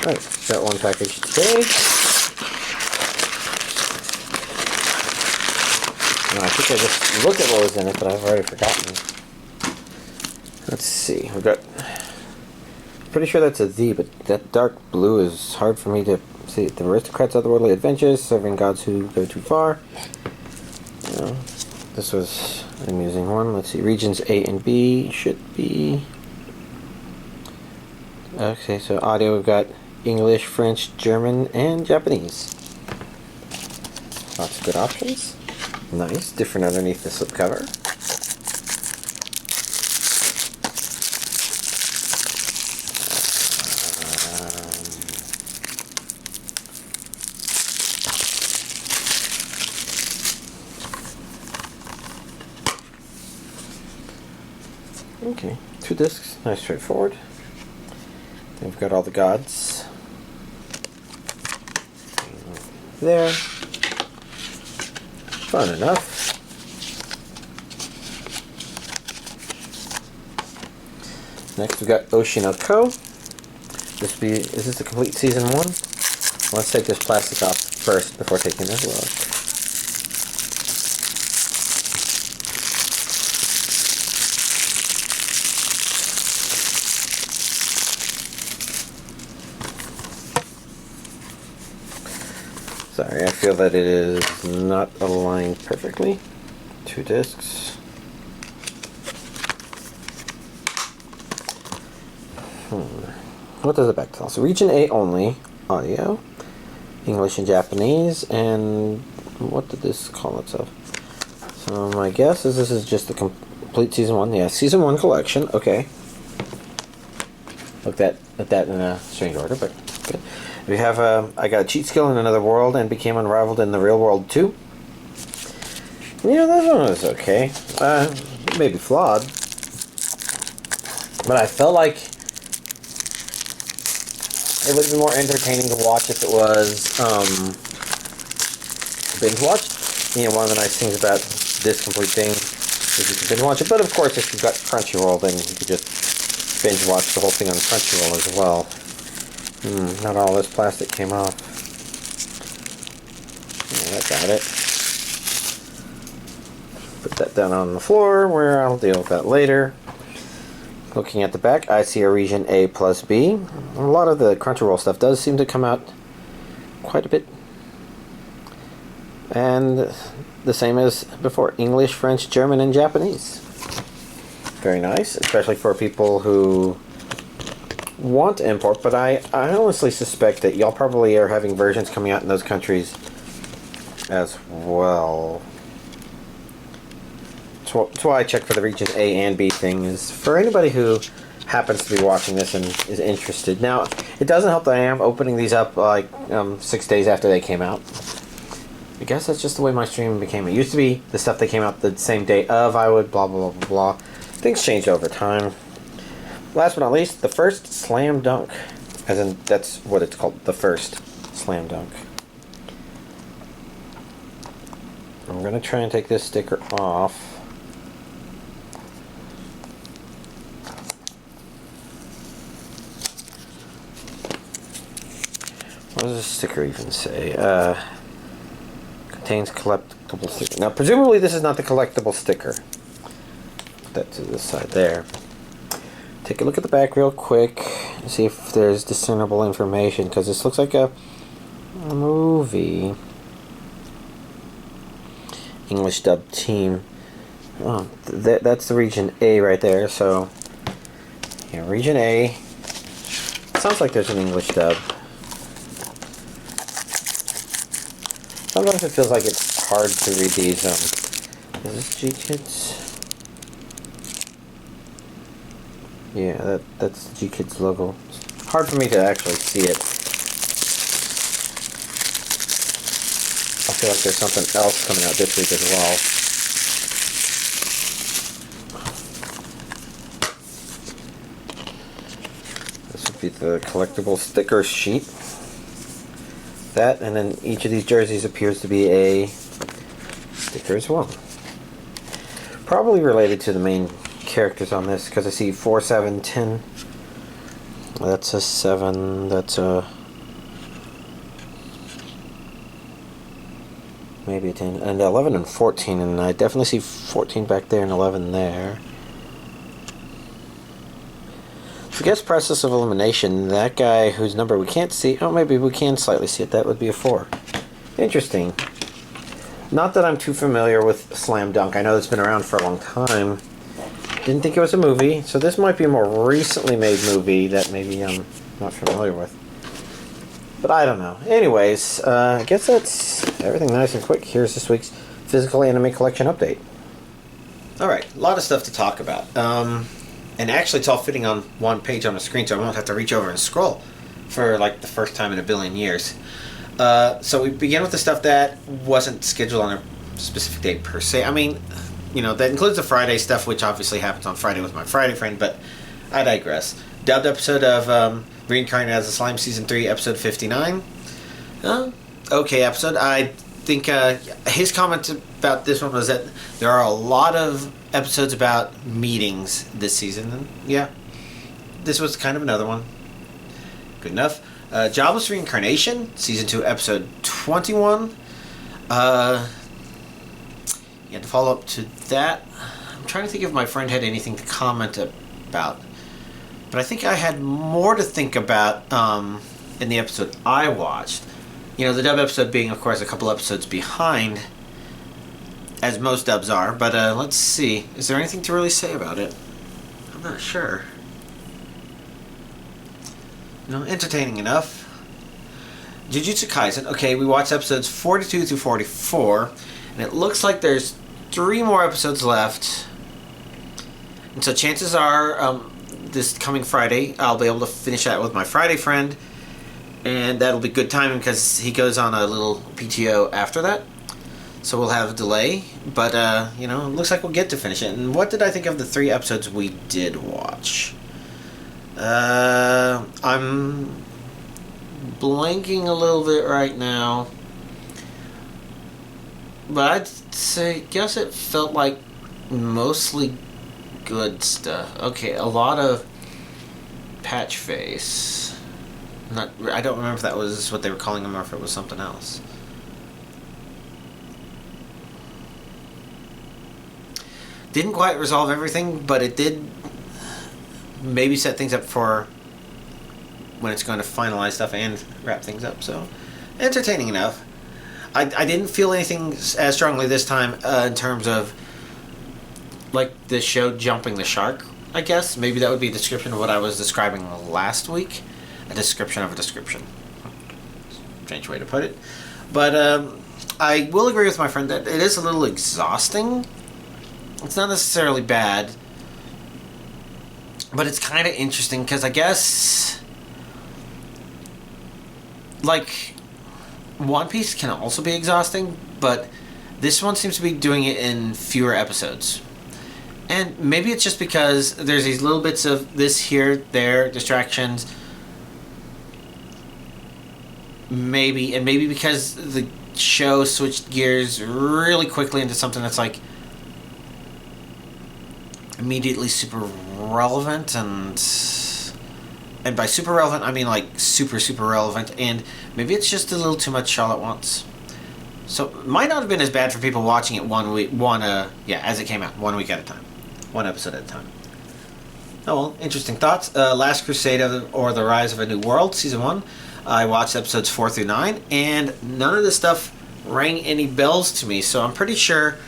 Alright, got one package today. I think I just looked at what was in it, but I've already forgotten. Let's see. We've got... Pretty sure that's a Z, but that dark blue is hard for me to see. The Aristocrat's Otherworldly Adventures, serving gods who go too far. This was an amusing one. Let's see. Regions A and B should be... Okay, so audio, we've got English, French, German, and Japanese. Lots of good options. Nice. Different underneath the slipcover. Okay, 2 discs. Nice, straightforward. Then we've got all the gods. There. Fun enough. Next we've got Oshi No Ko. Is this the complete season 1? Let's take this plastic off first before taking a look. Sorry, I feel that it is not aligned perfectly. 2 discs. What does the back tell us? Region A only, audio, English and Japanese, and what did this call itself? So my guess is this is just the complete season 1. Yeah, season 1 collection. Okay. Looked at that in a strange order, but good. We have I got a cheat skill in another world and became unrivaled in the real world too. Yeah, that one was okay. Maybe flawed, but I felt like it would be more entertaining to watch if it was binge watched. You know, one of the nice things about this complete thing is you can binge watch it. But of course, if you've got Crunchyroll, then you could just binge watch the whole thing on Crunchyroll as well. Not all this plastic came off. Yeah, that got it. Put that down on the floor where I'll deal with that later. Looking at the back, I see a region A plus B. A lot of the Crunchyroll stuff does seem to come out quite a bit. And the same as before, English, French, German, and Japanese. Very nice, especially for people who want to import, but I honestly suspect that y'all probably are having versions coming out in those countries as well. That's why I check for the region A and B thing, is for anybody who happens to be watching this and is interested. Now, it doesn't help that I am opening these up like 6 days after they came out. I guess that's just the way my stream became. It used to be the stuff that came out the same day of, I would blah blah blah blah. Things changed over time. Last but not least, the first slam dunk. As in, that's what it's called, the first slam dunk. I'm going to try and take this sticker off. What does this sticker even say? Contains collectible sticker. Now, presumably this is not the collectible sticker. Put that to the side there. Take a look at the back real quick and see if there's discernible information, because this looks like a movie. English dub team. Oh, that's the region A right there. So, yeah, region A. Sounds like there's an English dub. Sometimes it feels like it's hard to read these. Is this G-Kids? Yeah, that's the G-Kids logo. It's hard for me to actually see it. I feel like there's something else coming out this week as well. This would be the collectible sticker sheet. That, and then each of these jerseys appears to be a sticker as well. Probably related to the main characters on this, because I see 4, 7, 10. That's a 7, that's a maybe a 10. And 11 and 14, and I definitely see 14 back there and 11 there. Forgets process of elimination. That guy whose number we can't see. Oh, maybe we can slightly see it. That would be a 4. Interesting. Not that I'm too familiar with Slam Dunk. I know it's been around for a long time. Didn't think it was a movie, so this might be a more recently made movie that maybe I'm not familiar with. But I don't know. Anyways, I guess that's everything nice and quick. Here's this week's Physical Anime Collection update. Alright, a lot of stuff to talk about. And actually it's all fitting on one page on the screen, so I won't have to reach over and scroll for like the first time in a billion years. So we begin with the stuff that wasn't scheduled on a specific date per se. I mean, you know, that includes the Friday stuff, which obviously happens on Friday with my Friday friend, but I digress. Dubbed episode of Reincarnated as a Slime Season 3, Episode 59. Okay episode. I think his comment about this one was that there are a lot of episodes about meetings this season. And yeah, this was kind of another one. Good enough. Jobless Reincarnation, Season 2, Episode 21. You had to follow up to that. I'm trying to think if my friend had anything to comment about. But I think I had more to think about in the episode I watched. You know, the dub episode being, of course, a couple episodes behind, as most dubs are. But let's see. Is there anything to really say about it? I'm not sure. You know, entertaining enough. Jujutsu Kaisen. Okay, we watched episodes 42 through 44. And it looks like there's 3 more episodes left. And so chances are, this coming Friday, I'll be able to finish that with my Friday friend. And that'll be good timing because he goes on a little PTO after that. So we'll have a delay. But, you know, it looks like we'll get to finish it. And what did I think of the 3 episodes we did watch? I'm blanking a little bit right now. But I'd say, guess it felt like mostly good stuff. Okay, a lot of patch face. I don't remember if that was what they were calling him or if it was something else. Didn't quite resolve everything, but it did maybe set things up for when it's going to finalize stuff and wrap things up. So, entertaining enough. I didn't feel anything as strongly this time in terms of like the show jumping the shark, I guess. Maybe that would be a description of what I was describing last week. A description of a description. Strange way to put it. But I will agree with my friend that it is a little exhausting. It's not necessarily bad. But it's kind of interesting because I guess like One Piece can also be exhausting, but this one seems to be doing it in fewer episodes. And maybe it's just because there's these little bits of this here, there, distractions. Maybe because the show switched gears really quickly into something that's like immediately super relevant, and by super relevant I mean like super relevant, and maybe it's just a little too much all at once. So it might not have been as bad for people watching it as it came out, 1 week at a time, 1 episode at a time. Oh well, interesting thoughts. Last Crusade or the Rise of a New World, Season 1. I watched episodes 4 through 9, and none of this stuff rang any bells to me, so I'm pretty sure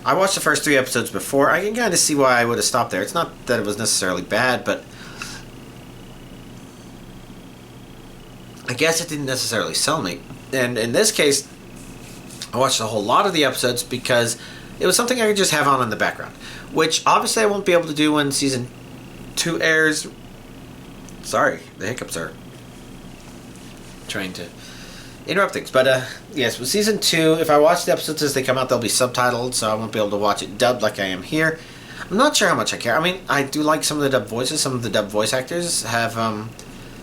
I watched the first 3 episodes before. I can kind of see why I would have stopped there. It's not that it was necessarily bad, but I guess it didn't necessarily sell me. And in this case, I watched a whole lot of the episodes because it was something I could just have on in the background, which obviously I won't be able to do when Season 2 airs. Sorry, the hiccups are trying to interrupt things. But yes, with Season 2, if I watch the episodes as they come out, they'll be subtitled, so I won't be able to watch it dubbed like I am here. I'm not sure how much I care. I mean, I do like some of the dubbed voices. Some of the dubbed voice actors have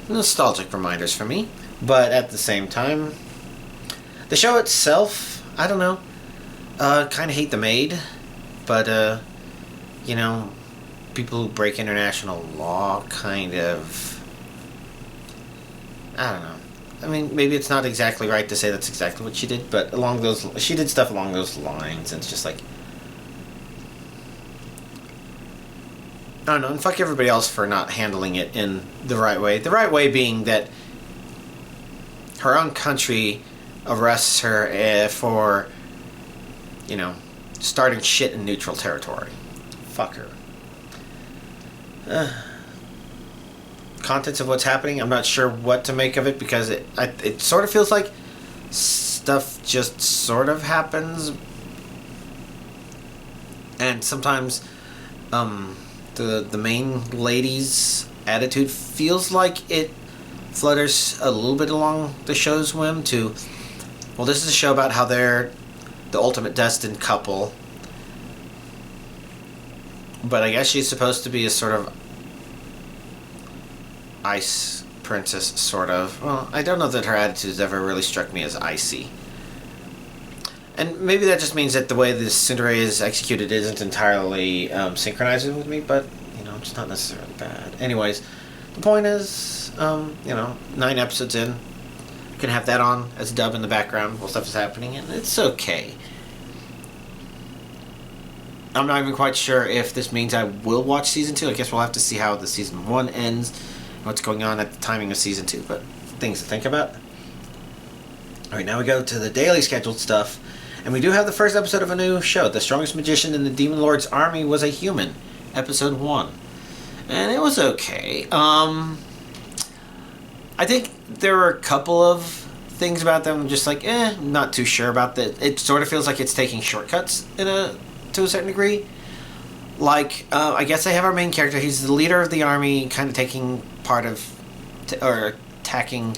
nostalgic reminders for me. But at the same time, the show itself, I don't know. Kind of hate the maid. But, you know, people who break international law kind of, I don't know. I mean, maybe it's not exactly right to say that's exactly what she did, but she did stuff along those lines, and it's just like, I don't know, and fuck everybody else for not handling it in the right way. The right way being that her own country arrests her for, starting shit in neutral territory. Fuck her. Contents of what's happening, I'm not sure what to make of it, because it sort of feels like stuff just sort of happens, and sometimes the main lady's attitude feels like it flutters a little bit along the show's whim to, well, this is a show about how they're the ultimate destined couple, but I guess she's supposed to be a sort of ice princess, sort of. Well, I don't know that her attitudes ever really struck me as icy. And maybe that just means that the way this tsundere is executed isn't entirely synchronizing with me, but, it's not necessarily bad. Anyways, the point is, 9 episodes in, you can have that on as a dub in the background while stuff is happening, and it's okay. I'm not even quite sure if this means I will watch Season 2. I guess we'll have to see how the Season 1 ends, what's going on at the timing of Season 2, but things to think about. Alright, now we go to the daily scheduled stuff, and we do have the first episode of a new show. The strongest magician in the Demon Lord's army was a human, Episode 1. And it was okay. I think there were a couple of things about them just like, not too sure about that. It sort of feels like it's taking shortcuts to a certain degree. Like, I guess they have our main character. He's the leader of the army, kind of taking part of, or attacking,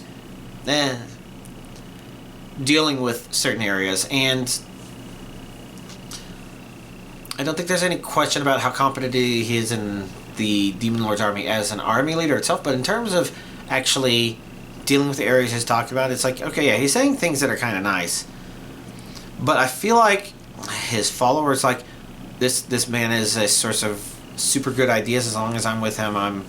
dealing with certain areas. And I don't think there's any question about how competent he is in the Demon Lord's army as an army leader itself, but in terms of actually dealing with the areas he's talked about, it's like, okay, yeah, he's saying things that are kind of nice, but I feel like his followers, like, this man is a source of super good ideas. As long as I'm with him, I'm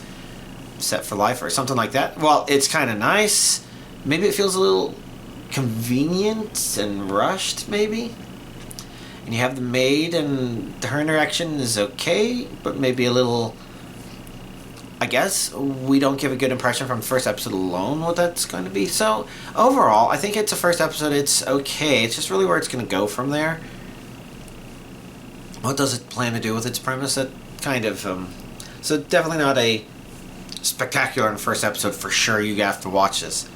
set for life, or something like that. Well, it's kind of nice. Maybe it feels a little convenient and rushed, maybe. And you have the maid, and her interaction is okay, but maybe a little, I guess we don't give a good impression from the first episode alone what that's going to be. So overall, I think it's a first episode. It's okay. It's just really where it's going to go from there. What does it plan to do with its premise? That kind of, so definitely not a spectacular in the first episode for sure. You have to watch this.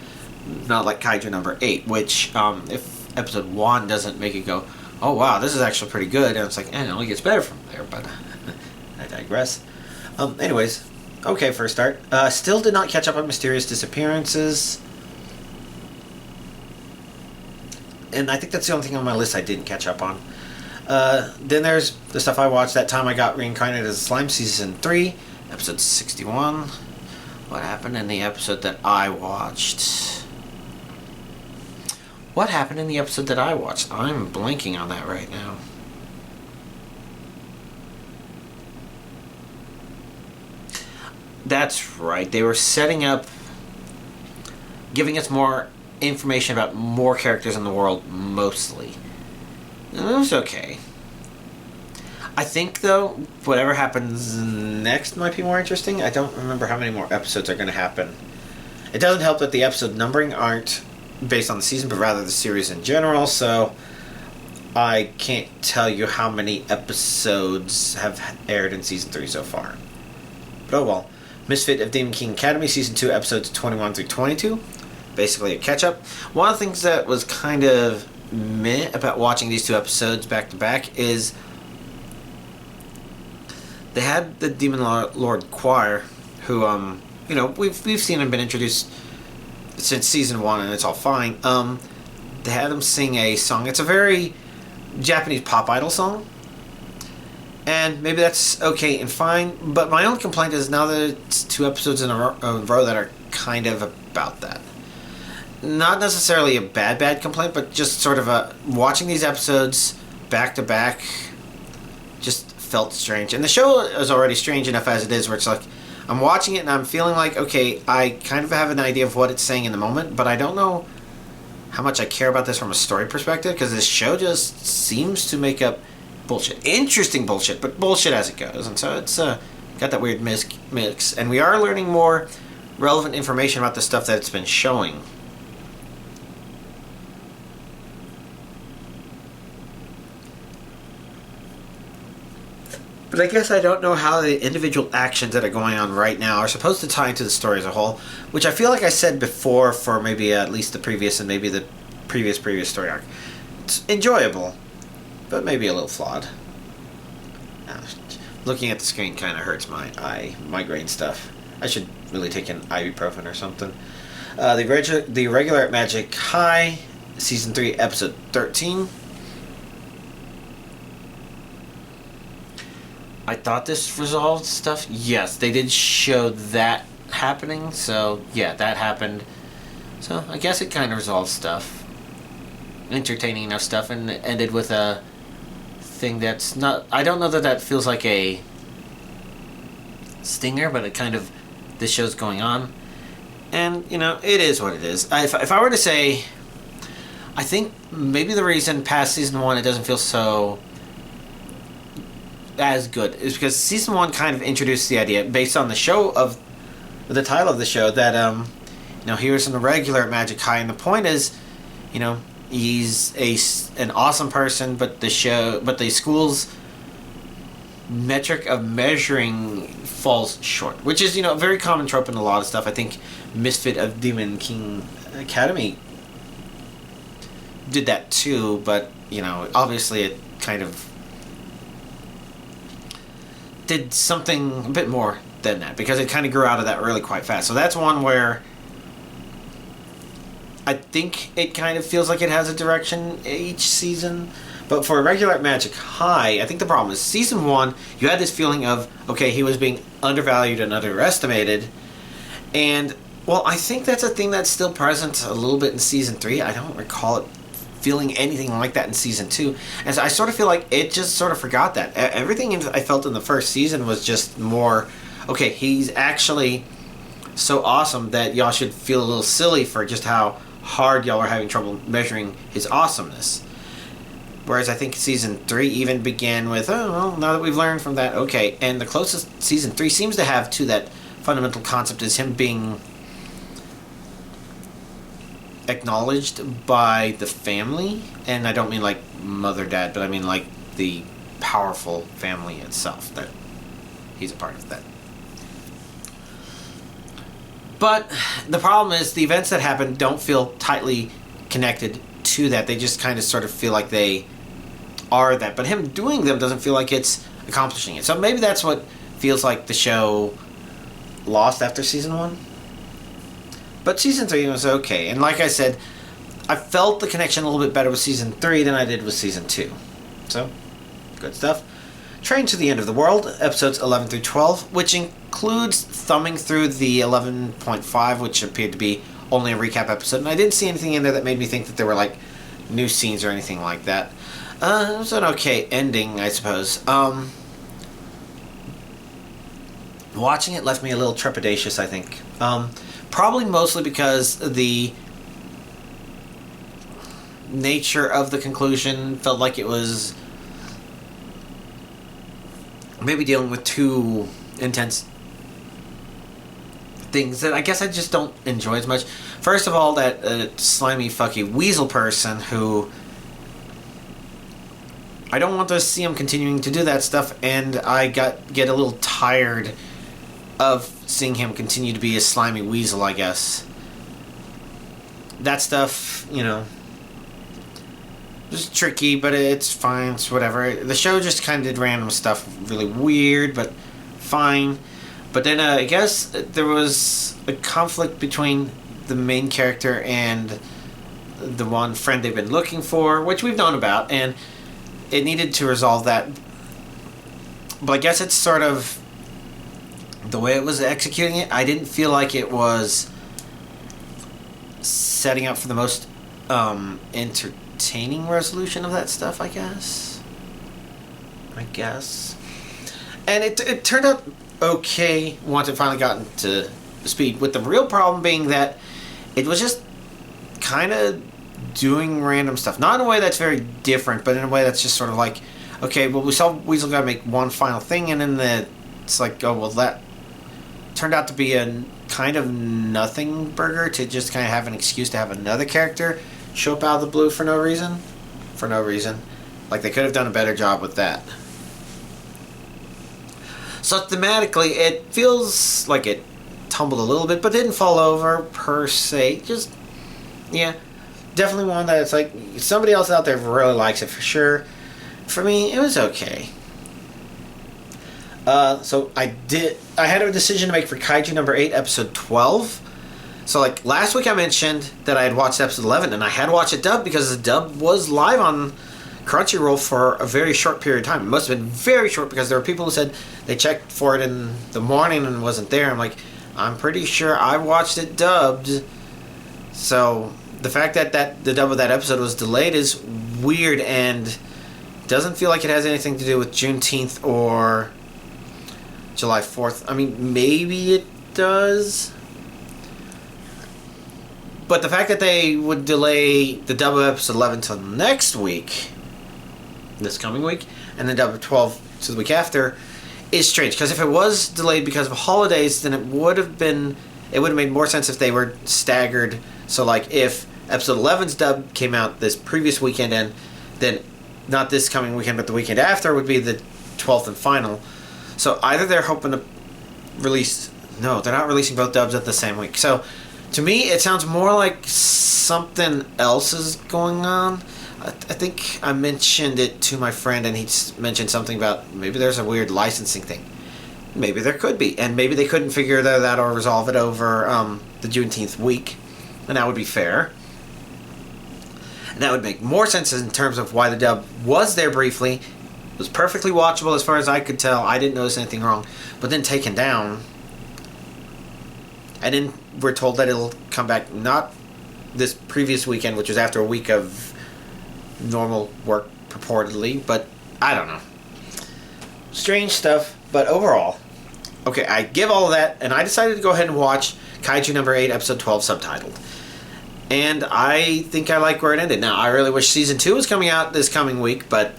Not like Kaiju number 8, which if episode 1 doesn't make it go, oh wow, this is actually pretty good, and it's like, it only gets better from there, but I digress. Anyways, okay for a start. Still did not catch up on Mysterious Disappearances. And I think that's the only thing on my list I didn't catch up on. Then there's the stuff I watched. That Time I Got Reincarnated as a Slime, Season 3, Episode 61. What happened in the episode that I watched? What happened in the episode that I watched? I'm blanking on that right now. That's right. They were setting up, giving us more information about more characters in the world, mostly. And it was okay. I think, though, whatever happens next might be more interesting. I don't remember how many more episodes are going to happen. It doesn't help that the episode numbering aren't based on the season, but rather the series in general, so I can't tell you how many episodes have aired in Season 3 so far. But oh well. Misfit of Demon King Academy, Season 2, Episodes 21 through 22. Basically a catch-up. One of the things that was kind of meh about watching these two episodes back-to-back is they had the Demon Lord Choir, who, we've seen him been introduced since Season 1, and it's all fine. They had him sing a song. It's a very Japanese pop idol song. And maybe that's okay and fine, but my only complaint is now that it's 2 episodes in a row that are kind of about that. Not necessarily a bad complaint, but just sort of watching these episodes back to back just felt strange. And the show is already strange enough as it is, where it's like, I'm watching it and I'm feeling like, okay, I kind of have an idea of what it's saying in the moment, but I don't know how much I care about this from a story perspective, because this show just seems to make up bullshit. Interesting bullshit, but bullshit as it goes. And so it's got that weird mix. And we are learning more relevant information about the stuff that it's been showing. But I guess I don't know how the individual actions that are going on right now are supposed to tie into the story as a whole, which I feel like I said before for maybe at least the previous and maybe the previous story arc. It's enjoyable, but maybe a little flawed. Looking at the screen kind of hurts my eye, migraine stuff. I should really take an ibuprofen or something. The Regular at Magic High, Season 3, Episode 13. I thought this resolved stuff. Yes, they did show that happening. So, yeah, that happened. So, I guess it kind of resolved stuff. Entertaining enough stuff, and it ended with a thing that's not... I don't know that feels like a stinger, but it kind of... This show's going on. And, you know, it is what it is. If I were to say... I think maybe the reason past Season 1 it doesn't feel so... as good is because Season 1 kind of introduced the idea based on the show of the title of the show that you know, he was in a regular at Magic High, and the point is, you know, he's an awesome person, but the school's metric of measuring falls short, which is, you know, a very common trope in a lot of stuff. I think Misfit of Demon King Academy did that too, but, you know, obviously it kind of did something a bit more than that, because it kind of grew out of that really quite fast. So that's one where I think it kind of feels like it has a direction each season. But for Regular Magic High, I think the problem is Season 1, you had this feeling of, okay, he was being undervalued and underestimated. And, well, I think that's a thing that's still present a little bit in Season 3. I don't recall it feeling anything like that in Season 2. And so I sort of feel like it just sort of forgot that. Everything I felt in the first season was just more, okay, he's actually so awesome that y'all should feel a little silly for just how hard y'all are having trouble measuring his awesomeness. Whereas I think Season 3 even began with, oh, well, now that we've learned from that, okay. And the closest Season 3 seems to have to that fundamental concept is him being acknowledged by the family. And I don't mean like mother, dad, but I mean like the powerful family itself, that he's a part of that. But the problem is the events that happen don't feel tightly connected to that. They just kind of sort of feel like they are that. But him doing them doesn't feel like it's accomplishing it. So maybe that's what feels like the show lost after Season 1. But Season 3 was okay. And like I said, I felt the connection a little bit better with Season 3 than I did with Season 2. So, good stuff. Train to the End of the World, episodes 11 through 12, which includes thumbing through the 11.5, which appeared to be only a recap episode. And I didn't see anything in there that made me think that there were, like, new scenes or anything like that. It was an okay ending, I suppose. Watching it left me a little trepidatious, I think. Probably mostly because the nature of the conclusion felt like it was maybe dealing with too intense things that I guess I just don't enjoy as much. First of all, that slimy fucky weasel person who I don't want to see him continuing to do that stuff, and I get a little tired of seeing him continue to be a slimy weasel, I guess. That stuff, you know, just tricky, but it's fine, it's whatever. The show just kind of did random stuff, really weird, but fine. But then I guess there was a conflict between the main character and the one friend they've been looking for, which we've known about, and it needed to resolve that. But I guess it's sort of the way it was executing it. I didn't feel like it was setting up for the most entertaining resolution of that stuff, I guess. And it turned out okay once it finally got into speed, with the real problem being that it was just kind of doing random stuff. Not in a way that's very different, but in a way that's just sort of like, okay, well, we saw Weasel gotta make one final thing, and then it's like, oh, well, that turned out to be a kind of nothing burger to just kind of have an excuse to have another character show up out of the blue for no reason. For no reason. Like, they could have done a better job with that. So thematically, it feels like it tumbled a little bit, but didn't fall over per se. Just, yeah, definitely one that it's like somebody else out there really likes it for sure. For me, it was okay. So I had a decision to make for Kaiju number 8, episode 12. So, like, last week I mentioned that I had watched episode 11, and I had watched it dubbed because the dub was live on Crunchyroll for a very short period of time. It must have been very short because there were people who said they checked for it in the morning and wasn't there. I'm like, I'm pretty sure I watched it dubbed. So, the fact that the dub of that episode was delayed is weird and doesn't feel like it has anything to do with Juneteenth or July 4th. I mean, maybe it does. But the fact that they would delay the dub of episode 11 till next week, this coming week, and the dub of 12 to the week after, is strange. Because if it was delayed because of holidays, then it would have made more sense if they were staggered. So, like, if episode 11's dub came out this previous weekend, and then not this coming weekend, but the weekend after would be the 12th and final. So either they're hoping to release... No, they're not releasing both dubs at the same week. So, to me, it sounds more like something else is going on. I think I mentioned it to my friend, and he mentioned something about maybe there's a weird licensing thing. Maybe there could be. And maybe they couldn't figure that out or resolve it over the Juneteenth week. And that would be fair. And that would make more sense in terms of why the dub was there briefly. It was perfectly watchable as far as I could tell. I didn't notice anything wrong. But then taken down. And then we're told that it'll come back not this previous weekend, which was after a week of normal work, purportedly. But I don't know. Strange stuff. But overall, okay, I give all of that, and I decided to go ahead and watch Kaiju number 8, episode 12, subtitled. And I think I like where it ended. Now, I really wish season 2 was coming out this coming week, but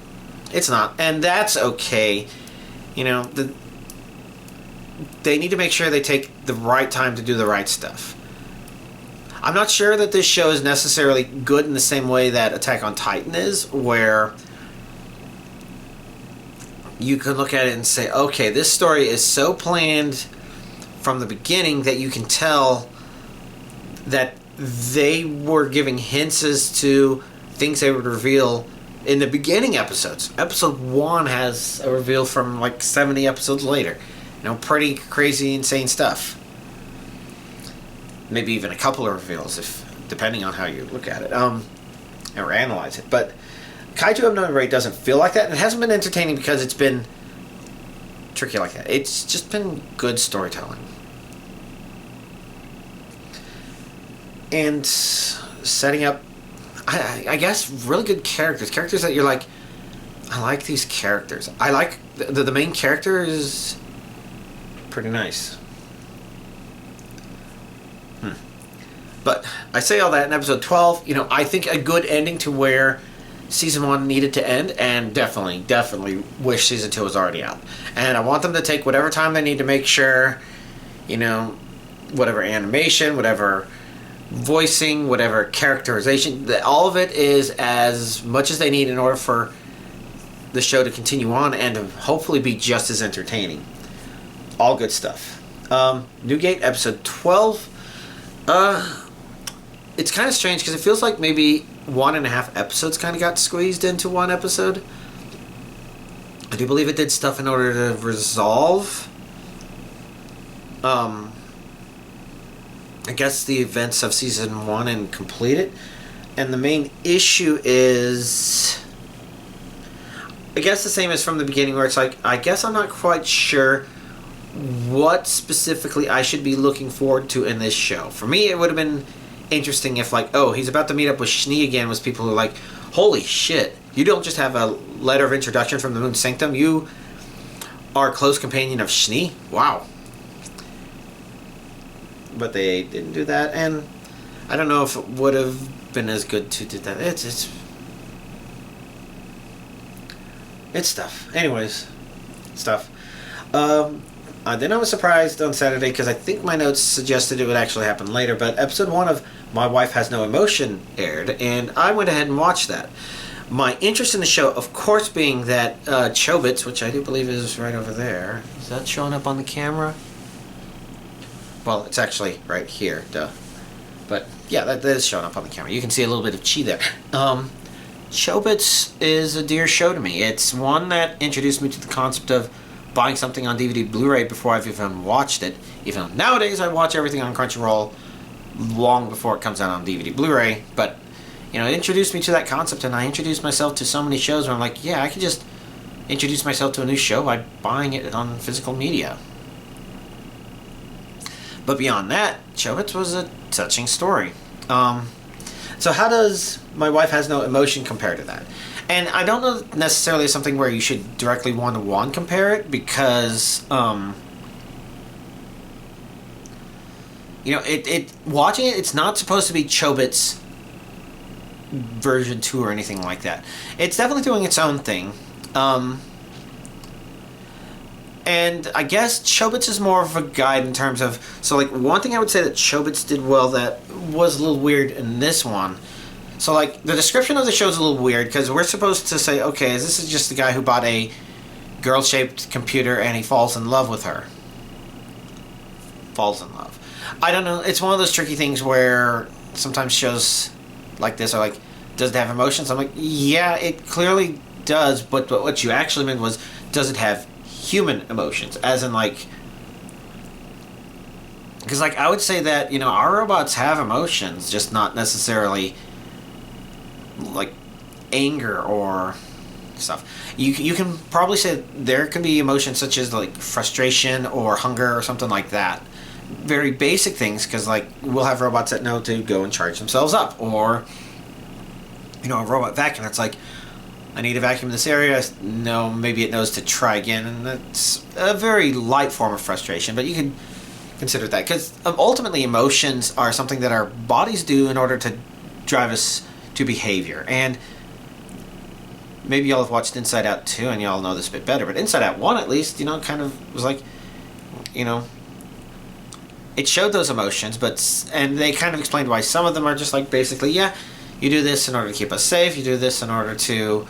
it's not. And that's okay. You know, they need to make sure they take the right time to do the right stuff. I'm not sure that this show is necessarily good in the same way that Attack on Titan is, where you can look at it and say, okay, this story is so planned from the beginning that you can tell that they were giving hints as to things they would reveal in the beginning episodes. Episode 1 has a reveal from like 70 episodes later. You know, pretty crazy, insane stuff. Maybe even a couple of reveals, if depending on how you look at it, or analyze it. But Kaiju number 8 doesn't feel like that, and it hasn't been entertaining because it's been tricky like that. It's just been good storytelling. And setting up, I guess, really good characters. Characters that you're like, I like these characters. I like, the main character is pretty nice. But I say all that in episode 12, you know, I think a good ending to where season 1 needed to end, and definitely wish season 2 was already out. And I want them to take whatever time they need to make sure, you know, whatever animation, whatever voicing, whatever characterization, all of it is as much as they need in order for the show to continue on and to hopefully be just as entertaining. All good stuff. Newgate, episode 12. It's kind of strange because it feels like maybe 1.5 episodes kind of got squeezed into one episode. I do believe it did stuff in order to resolve I guess the events of season 1 and complete it. And the main issue is, I guess, the same as from the beginning, where it's like, I guess I'm not quite sure what specifically I should be looking forward to in this show. For me, it would have been interesting if, like, oh, he's about to meet up with Schnee again, was people who are like, holy shit, you don't just have a letter of introduction from the Moon Sanctum, you are close companion of Schnee. Wow. But they didn't do that, and I don't know if it would have been as good to do that. It's stuff. Anyways, stuff. Then I was surprised on Saturday because I think my notes suggested it would actually happen later, but episode 1 of My Wife Has No Emotion aired, and I went ahead and watched that. My interest in the show, of course, being that Chobits, which I do believe is right over there. Is that showing up on the camera? Well, it's actually right here, duh. But yeah, that is showing up on the camera. You can see a little bit of chi there. Chobits is a dear show to me. It's one that introduced me to the concept of buying something on DVD Blu-ray before I've even watched it. Even though nowadays I watch everything on Crunchyroll long before it comes out on DVD Blu-ray. But, you know, it introduced me to that concept, and I introduced myself to so many shows where I'm like, yeah, I could just introduce myself to a new show by buying it on physical media. But beyond that, Chobits was a touching story. So how does My Wife Has No Emotion compare to that? And I don't know necessarily something where you should directly one-to-one compare it, because you know, watching it, it's not supposed to be Chobits version 2 or anything like that. It's definitely doing its own thing. And I guess Chobits is more of a guide in terms of... So, like, one thing I would say that Chobits did well that was a little weird in this one. So, like, the description of the show is a little weird, because we're supposed to say, okay, this is just the guy who bought a girl-shaped computer and he falls in love with her. Falls in love. I don't know. It's one of those tricky things where sometimes shows like this are like, does it have emotions? I'm like, yeah, it clearly does, but what you actually meant was, does it have human emotions? As in, like... Because, like, I would say that, you know, our robots have emotions, just not necessarily, like, anger or stuff. You can probably say there can be emotions such as, like, frustration or hunger or something like that. Very basic things, because, like, we'll have robots that know to go and charge themselves up. Or, you know, a robot vacuum that's like, I need to vacuum this area. No, maybe it knows to try again. And that's a very light form of frustration, but you can consider that. Because ultimately emotions are something that our bodies do in order to drive us to behavior. And maybe y'all have watched Inside Out 2 and y'all know this a bit better. But Inside Out 1, at least, you know, kind of was like, you know, it showed those emotions, and they kind of explained why some of them are just like, basically, yeah, you do this in order to keep us safe, you do this in order to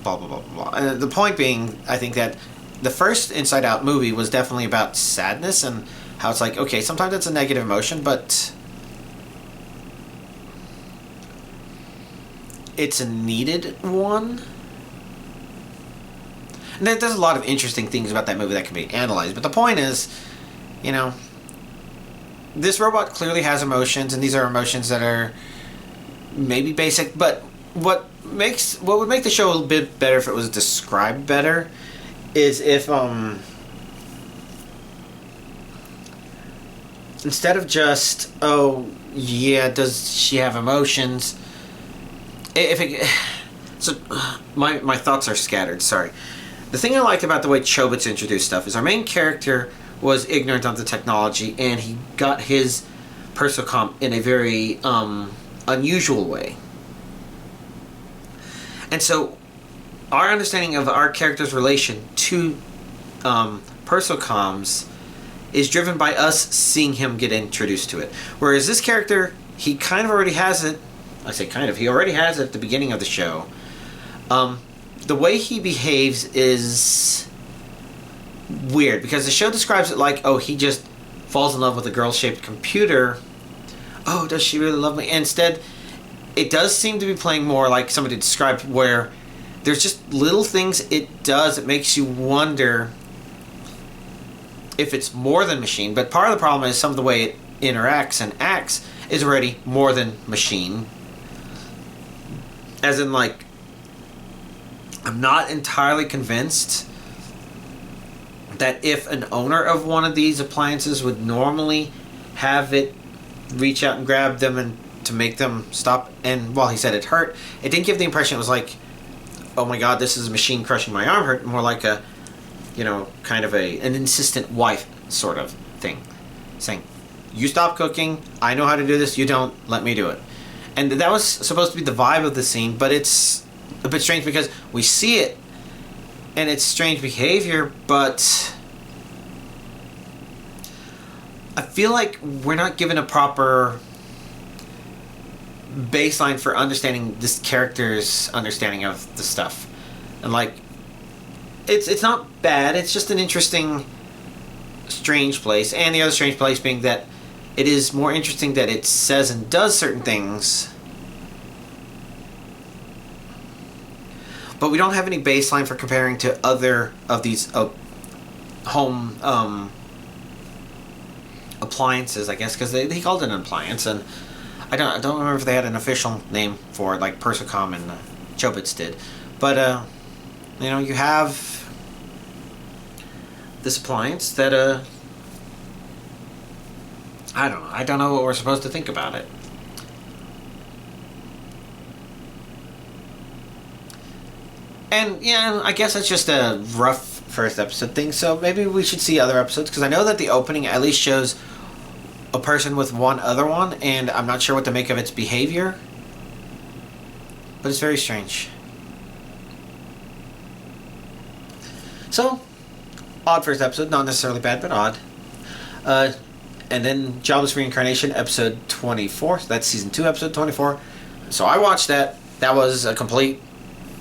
blah, blah, blah, blah. And the point being, I think that the first Inside Out movie was definitely about sadness and how it's like, okay, sometimes it's a negative emotion, but it's a needed one. And there's a lot of interesting things about that movie that can be analyzed, but the point is, you know, this robot clearly has emotions, and these are emotions that are maybe basic, but what would make the show a little bit better if it was described better is if instead of just, oh yeah, does she have emotions, so my thoughts are scattered, sorry. The thing I liked about the way Chobits introduced stuff is our main character was ignorant of the technology, and he got his persocom in a very unusual way. And so our understanding of our character's relation to persocoms is driven by us seeing him get introduced to it. Whereas this character, he kind of already has it. I say kind of. He already has it at the beginning of the show. The way he behaves is weird, because the show describes it like, oh, he just falls in love with a girl-shaped computer. Oh, does she really love me? And instead, it does seem to be playing more like somebody described, where there's just little things it does that makes you wonder if it's more than machine. But part of the problem is some of the way it interacts and acts is already more than machine. As in, like, I'm not entirely convinced that if an owner of one of these appliances would normally have it reach out and grab them and to make them stop, and while he said it hurt, it didn't give the impression it was like, oh my god, this is a machine crushing my arm, hurt. More like a, kind of an insistent wife sort of thing, saying, "You stop cooking. I know how to do this. You don't. Let me do it." And that was supposed to be the vibe of the scene, but it's a bit strange because we see it, and it's strange behavior, but I feel like we're not given a proper baseline for understanding this character's understanding of the stuff. And like, it's not bad, it's just an interesting, strange place. And the other strange place being that it is more interesting that it says and does certain things, but we don't have any baseline for comparing to other of these home appliances, I guess, because they called it an appliance, and I don't remember if they had an official name for it, like Persicom and Chobits did. But you have this appliance that I don't know what we're supposed to think about it. And yeah, I guess it's just a rough first episode thing, so maybe we should see other episodes, because I know that the opening at least shows a person with one other one, and I'm not sure what to make of its behavior, but it's very strange. So, odd first episode, not necessarily bad, but odd. And then Jobless Reincarnation, episode 24. So that's season 2, episode 24. So I watched that. That was a complete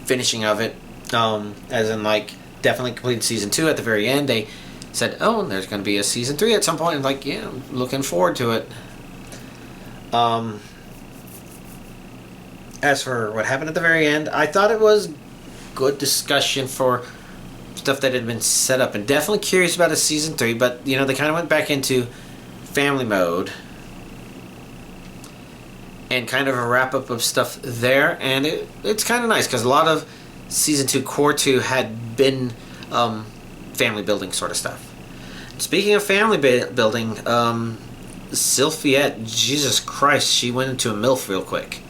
finishing of it. As in, like, definitely completed season 2 at the very end. They said, oh, there's going to be a season 3 at some point. And like, yeah, I'm looking forward to it. As for what happened at the very end, I thought it was good discussion for stuff that had been set up. And definitely curious about a season 3. But, they kind of went back into family mode and kind of a wrap-up of stuff there. And it's kind of nice, because a lot of season 2 core 2 had been family building sort of stuff. Speaking of family building, Sylphiette, Jesus Christ, she went into a MILF real quick.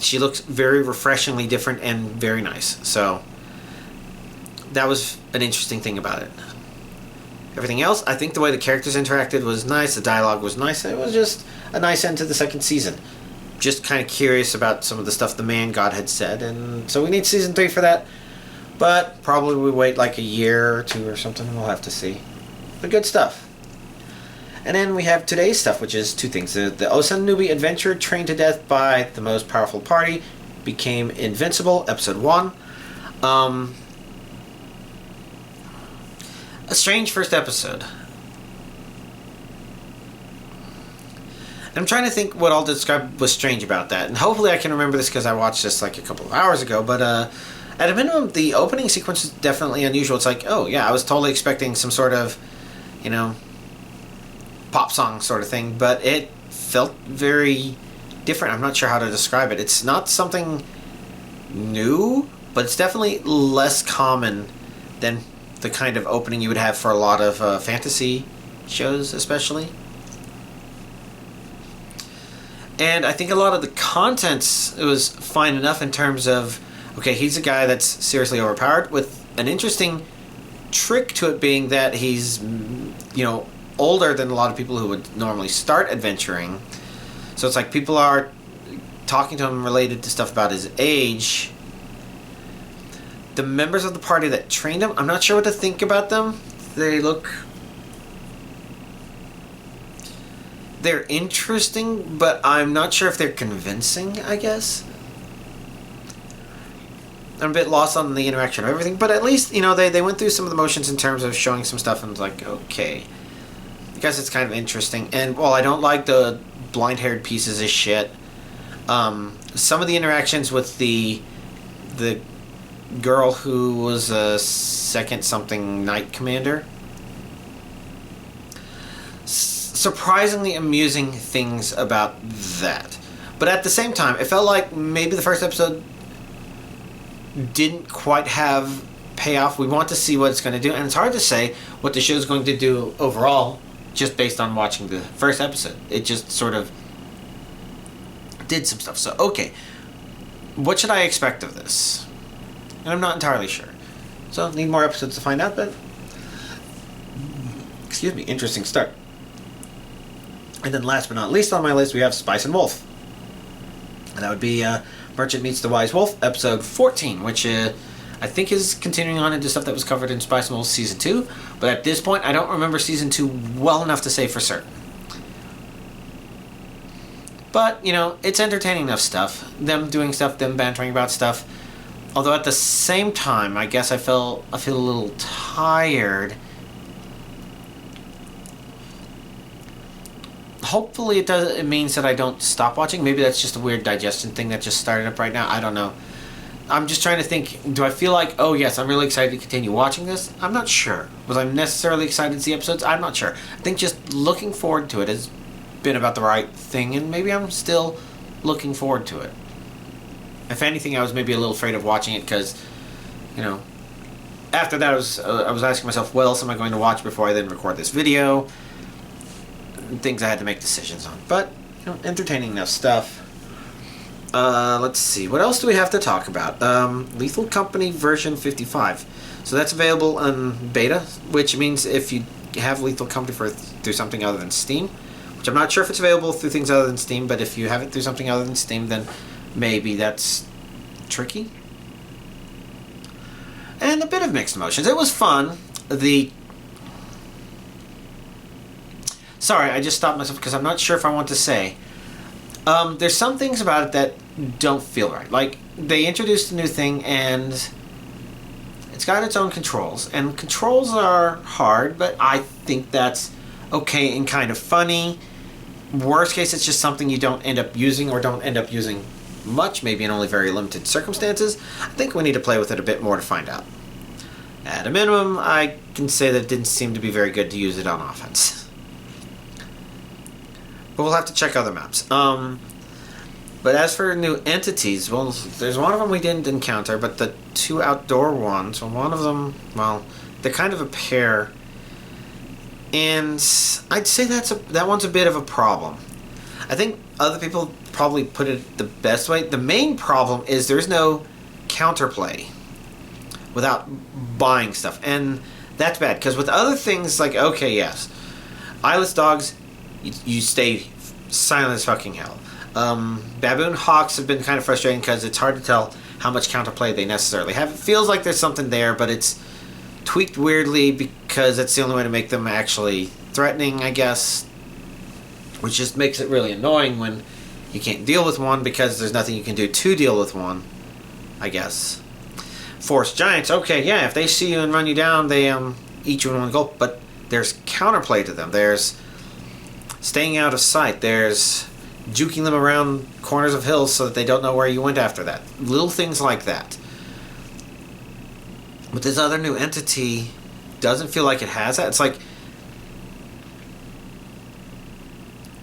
She looks very refreshingly different and very nice. So that was an interesting thing about it. Everything else, I think the way the characters interacted was nice, the dialogue was nice, and it was just a nice end to the second season. Just kind of curious about some of the stuff the man god had said, and so we need season 3 for that. But probably we wait like a year or 2 or something, we'll have to see. But good stuff. And then we have today's stuff, which is 2 things. The Osan newbie adventurer trained to death by the most powerful party became invincible, episode 1. A strange first episode. I'm trying to think what I'll describe was strange about that. And hopefully I can remember this because I watched this like a couple of hours ago. But at a minimum, the opening sequence is definitely unusual. It's like, oh yeah, I was totally expecting some sort of, pop song sort of thing. But it felt very different. I'm not sure how to describe it. It's not something new, but it's definitely less common than the kind of opening you would have for a lot of fantasy shows, especially. And I think a lot of the contents, it was fine enough in terms of, okay, he's a guy that's seriously overpowered, with an interesting trick to it being that he's, older than a lot of people who would normally start adventuring. So it's like people are talking to him related to stuff about his age. The members of the party that trained him, I'm not sure what to think about them. They're interesting, but I'm not sure if they're convincing, I guess. I'm a bit lost on the interaction of everything, but at least, they went through some of the motions in terms of showing some stuff, and it's like, okay. I guess it's kind of interesting. And while I don't like the blind-haired pieces of shit, some of the interactions with the girl who was a second something knight commander, surprisingly amusing things about that. But at the same time, it felt like maybe the first episode didn't quite have payoff. We want to see what it's going to do, and it's hard to say what the show's going to do overall just based on watching the first episode. It just sort of did some stuff. So, okay, what should I expect of this? And I'm not entirely sure. So, need more episodes to find out, but... Excuse me, interesting start. And then last but not least on my list, we have Spice and Wolf. And that would be Merchant Meets the Wise Wolf, episode 14, which I think is continuing on into stuff that was covered in Spice and Wolf Season 2. But at this point, I don't remember Season 2 well enough to say for certain. But, you know, it's entertaining enough stuff. Them doing stuff, them bantering about stuff. Although at the same time, I guess I feel a little tired. Hopefully it means that I don't stop watching. Maybe that's just a weird digestion thing that just started up right now. I don't know. I'm just trying to think, do I feel like, oh yes, I'm really excited to continue watching this? I'm not sure. Was I necessarily excited to see episodes? I'm not sure. I think just looking forward to it has been about the right thing, and maybe I'm still looking forward to it. If anything, I was maybe a little afraid of watching it because, you know, after that I was asking myself, what else am I going to watch before I then record this video? Things I had to make decisions on. But, you know, entertaining enough stuff. Let's see. What else do we have to talk about? Lethal Company version 55. So that's available on beta, which means if you have Lethal Company through something other than Steam, which I'm not sure if it's available through things other than Steam, but if you have it through something other than Steam, then maybe that's tricky. And a bit of mixed emotions. It was fun. Sorry, I just stopped myself because I'm not sure if I want to say. There's some things about it that don't feel right. Like, they introduced a new thing and it's got its own controls. And controls are hard, but I think that's okay and kind of funny. Worst case, it's just something you don't end up using or don't end up using much, maybe in only very limited circumstances. I think we need to play with it a bit more to find out. At a minimum, I can say that it didn't seem to be very good to use it on offense. But we'll have to check other maps. But as for new entities, well, there's one of them we didn't encounter, but the two outdoor ones, well, one of them, well, they're kind of a pair. And I'd say that one's a bit of a problem. I think other people probably put it the best way. The main problem is there's no counterplay without buying stuff. And that's bad, because with other things, like, okay, yes, eyeless dogs, you stay silent as fucking hell. Baboon hawks have been kind of frustrating because it's hard to tell how much counterplay they necessarily have. It feels like there's something there, but it's tweaked weirdly because that's the only way to make them actually threatening, I guess. Which just makes it really annoying when you can't deal with one because there's nothing you can do to deal with one, I guess. Forest giants, okay, yeah, if they see you and run you down, they eat you in one gulp, but there's counterplay to them. There's staying out of sight. There's juking them around corners of hills so that they don't know where you went after that. Little things like that. But this other new entity doesn't feel like it has that. It's like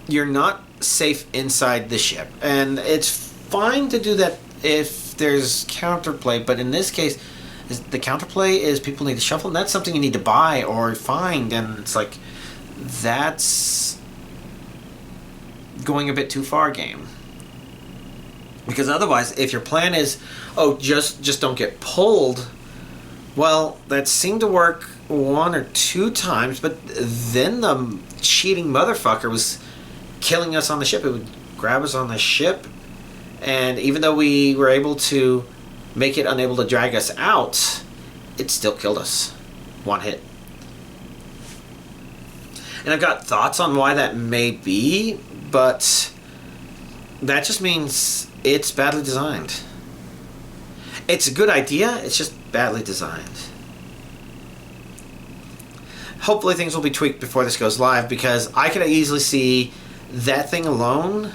you're not safe inside the ship. And it's fine to do that if there's counterplay, but in this case, the counterplay is people need to shuffle, and that's something you need to buy or find, and it's like, that's going a bit too far, game. Because otherwise, if your plan is, oh, just don't get pulled, well, that seemed to work one or two times, but then the cheating motherfucker was killing us on the ship. It would grab us on the ship, and even though we were able to make it unable to drag us out, it still killed us. One hit. And I've got thoughts on why that may be, but that just means it's badly designed. It's a good idea, it's just badly designed. Hopefully things will be tweaked before this goes live, because I could easily see that thing alone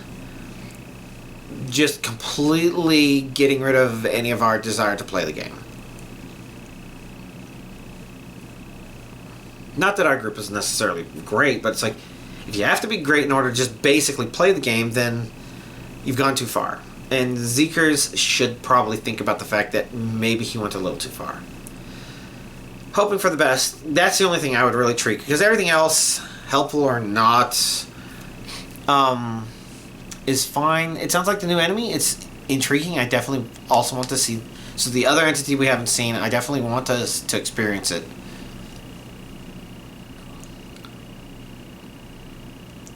just completely getting rid of any of our desire to play the game. Not that our group is necessarily great, but it's like, if you have to be great in order to just basically play the game, then you've gone too far. And Zeekers should probably think about the fact that maybe he went a little too far. Hoping for the best. That's the only thing I would really tweak, because everything else, helpful or not, is fine. It sounds like the new enemy. It's intriguing. I definitely also want to see So the other entity we haven't seen, I definitely want us to experience it.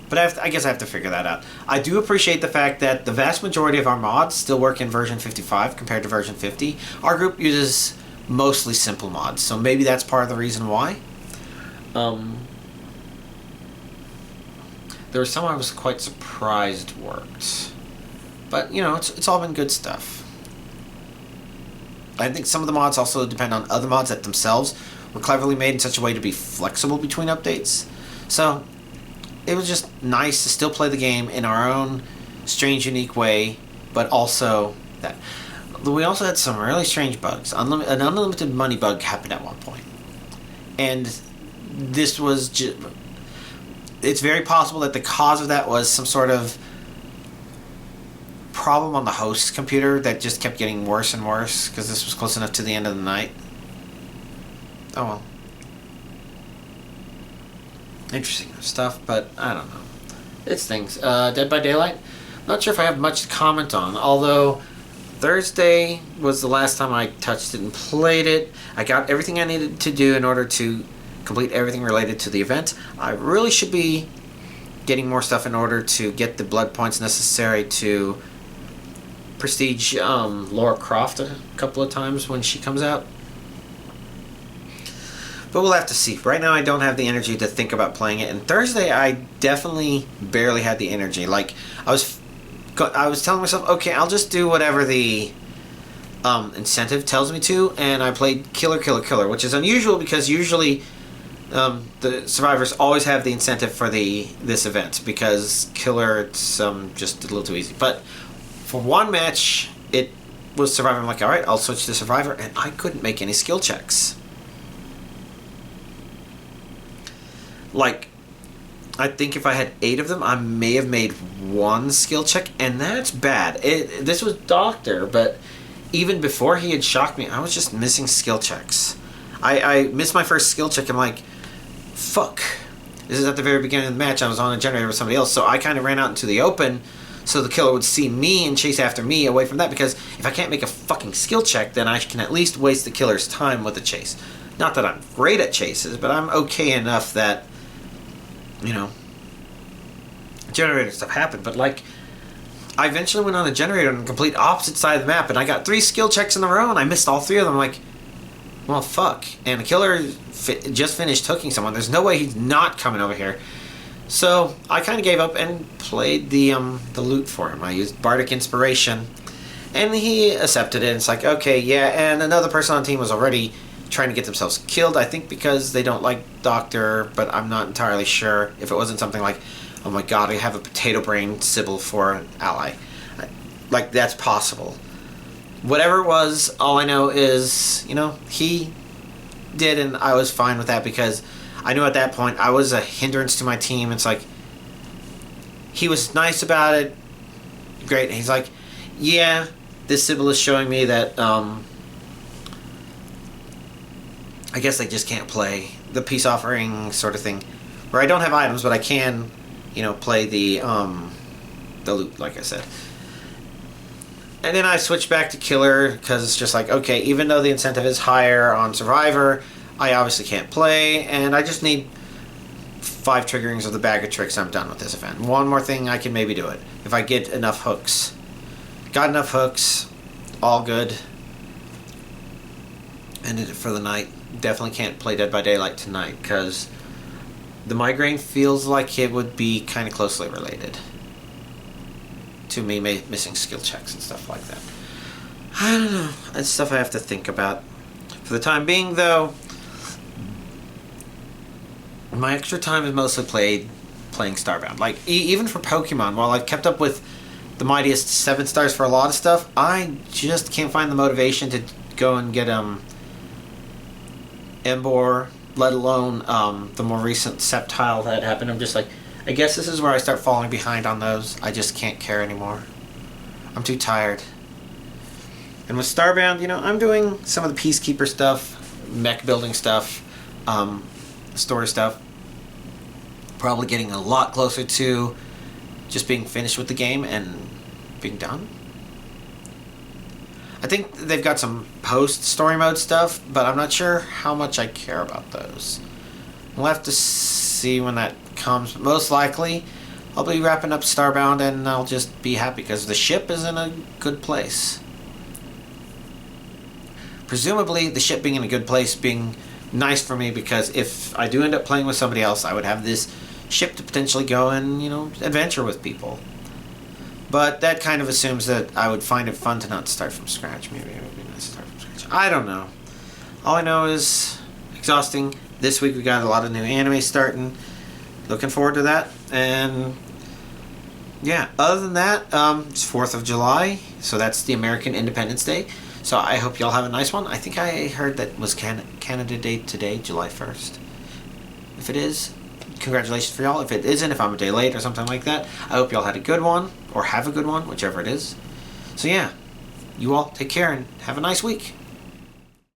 But I guess I have to figure that out. I do appreciate the fact that the vast majority of our mods still work in version 55 compared to version 50. Our group uses mostly simple mods, so maybe that's part of the reason why. There were some I was quite surprised worked. But, you know, it's all been good stuff. I think some of the mods also depend on other mods that themselves were cleverly made in such a way to be flexible between updates. So it was just nice to still play the game in our own strange, unique way, but also that. We also had some really strange bugs. An unlimited money bug happened at one point. And this was just... It's very possible that the cause of that was some sort of problem on the host's computer that just kept getting worse and worse, because this was close enough to the end of the night. Oh well. Interesting stuff, but I don't know. It's things. Dead by Daylight? Not sure if I have much to comment on, although Thursday was the last time I touched it and played it. I got everything I needed to do in order to complete everything related to the event. I really should be getting more stuff in order to get the blood points necessary to prestige Lara Croft a couple of times when she comes out. But we'll have to see. Right now I don't have the energy to think about playing it. And Thursday I definitely barely had the energy. Like, I was telling myself, okay, I'll just do whatever the incentive tells me to. And I played Killer, which is unusual because usually the survivors always have the incentive for this event. Because Killer, it's just a little too easy. But for one match, it was Survivor. I'm like, alright, I'll switch to Survivor. And I couldn't make any skill checks. Like, I think if I had 8 of them, I may have made 1 skill check, and that's bad. This was Doctor, but even before he had shocked me, I was just missing skill checks. I missed my first skill check, and I'm like, fuck. This is at the very beginning of the match. I was on a generator with somebody else, so I kind of ran out into the open so the killer would see me and chase after me away from that, because if I can't make a fucking skill check, then I can at least waste the killer's time with the chase. Not that I'm great at chases, but I'm okay enough that, you know, generator stuff happened. But like, I eventually went on a generator on the complete opposite side of the map, and I got 3 skill checks in a row, and I missed all 3 of them. I'm like, well, fuck. And the killer just finished hooking someone. There's no way he's not coming over here. So I kind of gave up and played the loot for him. I used Bardic Inspiration, and he accepted it. And it's like, okay, yeah. And another person on the team was already trying to get themselves killed, I think because they don't like Doctor, but I'm not entirely sure. If it wasn't something like, oh my god, I have a potato brain Sybil for an ally. Like, that's possible. Whatever it was, all I know is, you know, he did, and I was fine with that, because I knew at that point I was a hindrance to my team. It's like, he was nice about it, great, and he's like, yeah, this Sybil is showing me that, I guess they just can't play the peace offering sort of thing, where I don't have items, but I can, you know, play the loot, like I said. And then I switched back to Killer, because it's just like, okay, even though the incentive is higher on Survivor, I obviously can't play, and I just need 5 triggerings of the bag of tricks. I'm done with this event. One more thing, I can maybe do it if I get enough hooks. Got enough hooks, all good. Ended it for the night. Definitely can't play Dead by Daylight tonight, because the migraine feels like it would be kind of closely related to me missing skill checks and stuff like that. I don't know. That's stuff I have to think about. For the time being, though, my extra time is mostly playing Starbound. Like, even for Pokemon, while I've kept up with the mightiest 7 stars for a lot of stuff, I just can't find the motivation to go and get Embor, let alone the more recent Sceptile that happened. I'm just like, I guess this is where I start falling behind on those. I just can't care anymore. I'm too tired. And with Starbound, you know, I'm doing some of the Peacekeeper stuff, mech building stuff, story stuff. Probably getting a lot closer to just being finished with the game and being done. I think they've got some post-story mode stuff, but I'm not sure how much I care about those. We'll have to see when that comes. Most likely, I'll be wrapping up Starbound and I'll just be happy because the ship is in a good place. Presumably, the ship being in a good place being nice for me because if I do end up playing with somebody else, I would have this ship to potentially go and, adventure with people. But that kind of assumes that I would find it fun to not start from scratch. Maybe it would be nice to start from scratch. I don't know. All I know is exhausting. This week we got a lot of new anime starting. Looking forward to that. And yeah, other than that, it's 4th of July, so that's the American Independence Day. So I hope y'all have a nice one. I think I heard that was Canada Day today, July 1st. If it is, congratulations for y'all. If it isn't, if I'm a day late or something like that, I hope y'all had a good one, or have a good one, whichever it is. So yeah, you all take care and have a nice week.